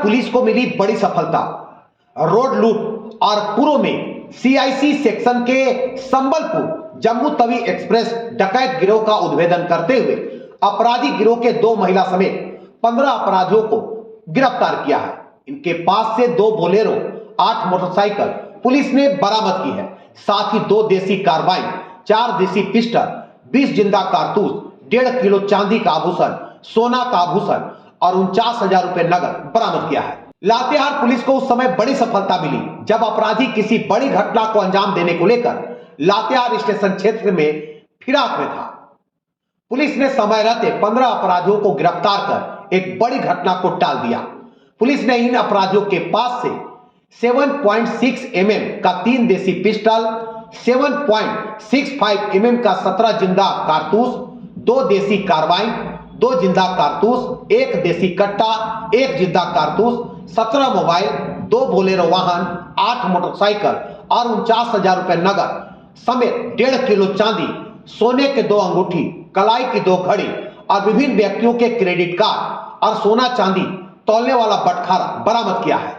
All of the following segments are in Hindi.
पुलिस को मिली बड़ी सफलता। रोड लूट और पूर्व में सीआईसी सेक्शन के संबलपुर जम्मू तवी एक्सप्रेस डकैत गिरोह का उद्भेदन करते हुए अपराधी गिरोह के 2 महिला समेत 15 अपराधियों को गिरफ्तार किया है। इनके पास से 2 बोलेरो, 8 मोटरसाइकिल पुलिस ने बरामद की है। साथ ही 2 देसी कार्बाइन, 4 देसी पिस्टल, 20 जिंदा कारतूस, 1.5 किलो चांदी का आभूषण, सोना का आभूषण और 49,000 रुपए नगद बरामद किया है। लातेहार पुलिस को उस समय बड़ी सफलता मिली जब अपराधी किसी बड़ी घटना को अंजाम देने को लेकर लातेहार स्टेशन क्षेत्र में फिराक में था। पुलिस ने समय रहते 15 अपराधियों को गिरफ्तार कर एक बड़ी घटना को टाल दिया। पुलिस ने इन अपराधियों के पास से 7.6 mm का 3 देसी पिस्टल, 7.65 mm का 17 जिंदा कारतूस, 2 देसी कार्बाइन, 2 जिंदा कारतूस, 1 देसी कट्टा, 1 जिंदा कारतूस, 17 मोबाइल, 2 बोलेरो वाहन, 8 मोटरसाइकिल और 49,000 रुपए नगद समेत 1.5 किलो चांदी, सोने के 2 अंगूठी, कलाई की 2 घड़ी और विभिन्न व्यक्तियों के क्रेडिट कार्ड और सोना चांदी तौलने वाला बटखारा बरामद किया है।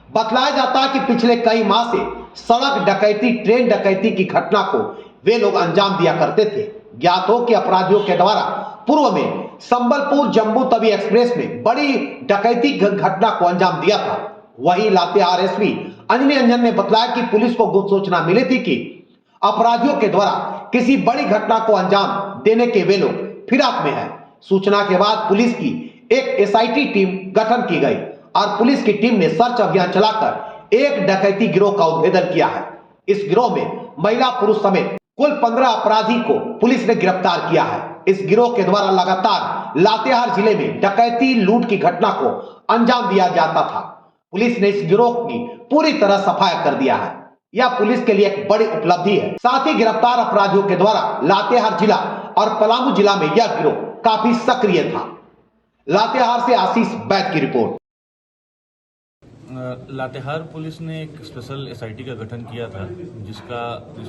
बतलाया जाता है कि पिछले कई माह से सड़क डकैती, ट्रेन डकैती की घटना को वे लोग अंजाम दिया करते थे। ज्ञात हो कि अपराधियों के द्वारा पूर्व में संबलपुर जम्मू तवी एक्सप्रेस में बड़ी डकैती घटना को अंजाम दिया था। वहीं लातेहार एसपी अंजनी अंजन ने बताया कि पुलिस को गुप्त सूचना मिली थी कि अपराधियों के द्वारा किसी बड़ी घटना को अंजाम देने के वे लोग फिराक में है। सूचना के बाद पुलिस की एक एसआईटी टीम गठन की गई और पुलिस की टीम ने सर्च अभियान चलाकर एक डकैती गिरोह का उद्भेदन किया है। इस गिरोह में महिला पुरुष समेत कुल 15 अपराधी को पुलिस ने गिरफ्तार किया है। इस गिरोह के द्वारा लगातार लातेहार जिले में डकैती, लूट की घटना को अंजाम दिया जाता था। पुलिस ने इस गिरोह की पूरी तरह सफाया कर दिया है। यह पुलिस के लिए एक बड़ी उपलब्धि है। साथ ही गिरफ्तार अपराधियों के द्वारा लातेहार जिला और पलामू जिला में यह गिरोह काफी सक्रिय था। लातेहार से आशीष बैद की रिपोर्ट। लातेहार पुलिस ने एक स्पेशल एसआईटी का गठन किया था जिसको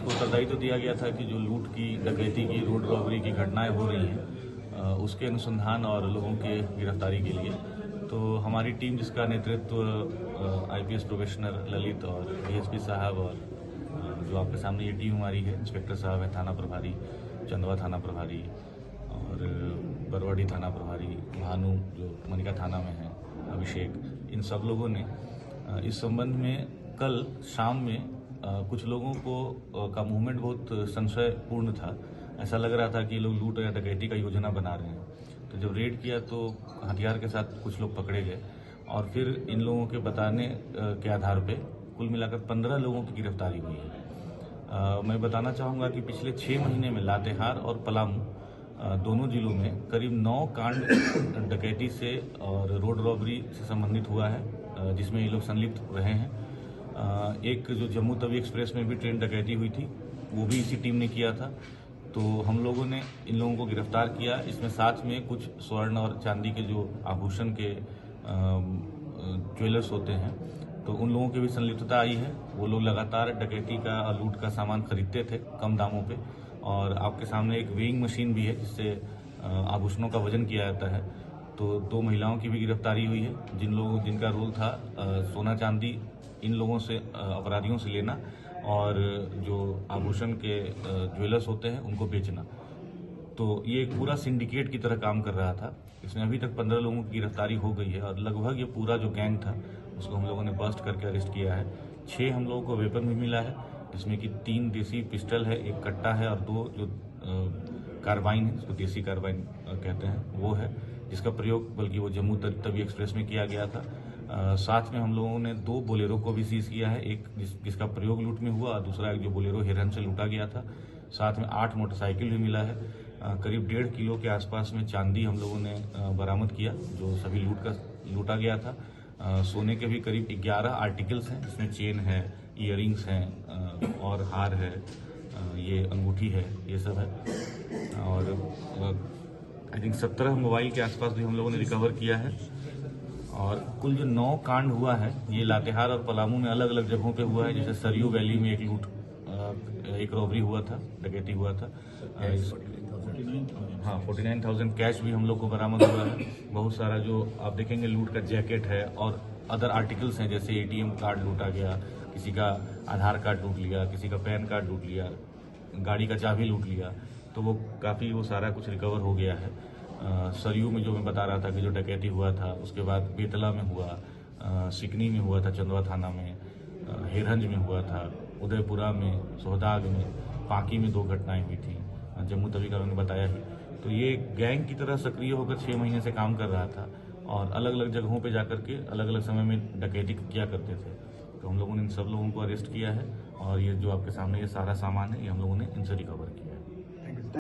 उत्तरदायित्व तो दिया गया था कि जो लूट की, डकैती की, रोड रॉबरी की घटनाएं हो रही हैं उसके अनुसंधान और लोगों के गिरफ्तारी के लिए। तो हमारी टीम, जिसका नेतृत्व आईपीएस प्रोफेशनल ललित और डीएसपी साहब और जो आपके सामने ये टीम हमारी है, इंस्पेक्टर साहब है थाना प्रभारी, चंदवा थाना प्रभारी और बरवाड़ी थाना प्रभारी, भानु जो मनिका थाना में है, अभिषेक, इन सब लोगों ने इस संबंध में कल शाम में कुछ लोगों का मूवमेंट बहुत संशयपूर्ण था। ऐसा लग रहा था कि लोग लूट या डकैती का योजना बना रहे हैं। तो जब रेड किया तो हथियार के साथ कुछ लोग पकड़े गए और फिर इन लोगों के बताने के आधार पे कुल मिलाकर 15 लोगों की गिरफ्तारी हुई है। मैं बताना चाहूँगा कि पिछले 6 महीने में लातेहार और पलामू दोनों जिलों में करीब 9 कांड डकैती से और रोड रॉबरी से संबंधित हुआ है जिसमें ये लोग संलिप्त रहे हैं। एक जो जम्मू तवी एक्सप्रेस में भी ट्रेन डकैती हुई थी, वो भी इसी टीम ने किया था। तो हम लोगों ने इन लोगों को गिरफ्तार किया। इसमें साथ में कुछ स्वर्ण और चांदी के जो आभूषण के ज्वेलर्स होते हैं, तो उन लोगों की भी संलिप्तता आई है। वो लोग लगातार डकैती का और लूट का सामान खरीदते थे कम दामों पे। और आपके सामने एक वेइंग मशीन भी है जिससे आभूषणों का वजन किया जाता है। तो 2 महिलाओं की भी गिरफ्तारी हुई है जिनका रोल था सोना चांदी इन लोगों से, अपराधियों से लेना और जो आभूषण के ज्वेलर्स होते हैं उनको बेचना। तो ये एक पूरा सिंडिकेट की तरह काम कर रहा था। इसमें अभी तक 15 लोगों की गिरफ्तारी हो गई है और लगभग ये पूरा जो गैंग था उसको हम लोगों ने बस्ट करके अरेस्ट किया है। 6 हम लोगों को वेपन भी मिला है, जिसमें कि 3 देसी पिस्टल है, 1 कट्टा है और 2 जो कार्बाइन है, जिसको देसी कार्बाइन कहते हैं, वो है, जिसका प्रयोग बल्कि वो जम्मू तवी एक्सप्रेस में किया गया था। साथ में हम लोगों ने 2 बोलेरो को भी सीज किया है, एक जिसका प्रयोग लूट में हुआ और दूसरा एक जो बोलेरो हिरन से लूटा गया था। साथ में 8 मोटरसाइकिल भी मिला है। करीब 1.5 किलो के आसपास में चांदी हम लोगों ने बरामद किया जो सभी लूटा गया था। सोने के भी करीब 11 आर्टिकल्स हैं, जिसमें चेन है, ईयरिंग्स हैं और हार है, ये अंगूठी है, ये सब है। और आई थिंक 17 मोबाइल के आसपास भी हम लोगों ने रिकवर किया है। और कुल जो 9 कांड हुआ है ये लातेहार और पलामू में अलग अलग जगहों पे हुआ है। जैसे सरयू वैली में एक रॉबरी हुआ था, डकैती हुआ था। हाँ 49,000 कैश भी हम लोग को बरामद हुआ है। बहुत सारा जो आप देखेंगे लूट का जैकेट है और अदर आर्टिकल्स हैं, जैसे एटीएम कार्ड लूटा गया, किसी का आधार कार्ड लूट लिया, किसी का पैन कार्ड लूट लिया, गाड़ी का चाबी लूट लिया, तो वो काफ़ी वो सारा कुछ रिकवर हो गया है। सरयू में जो मैं बता रहा था कि जो डकैती हुआ था, उसके बाद बेतला में हुआ, सिकनी में हुआ था, चंदवा थाना में, हेरहंज में हुआ था, उदयपुरा में, सोहदाग में, पांकी में 2 घटनाएं हुई थी, जम्मू तवी का मैंने बताया ही। तो ये गैंग की तरह सक्रिय होकर 6 महीने से काम कर रहा था और अलग अलग जगहों पे जाकर के अलग अलग समय में डकैती किया करते थे। तो हम लोगों ने इन सब लोगों को अरेस्ट किया है और ये जो आपके सामने ये सारा सामान है, ये हम लोगों ने इनसे रिकवर किया है।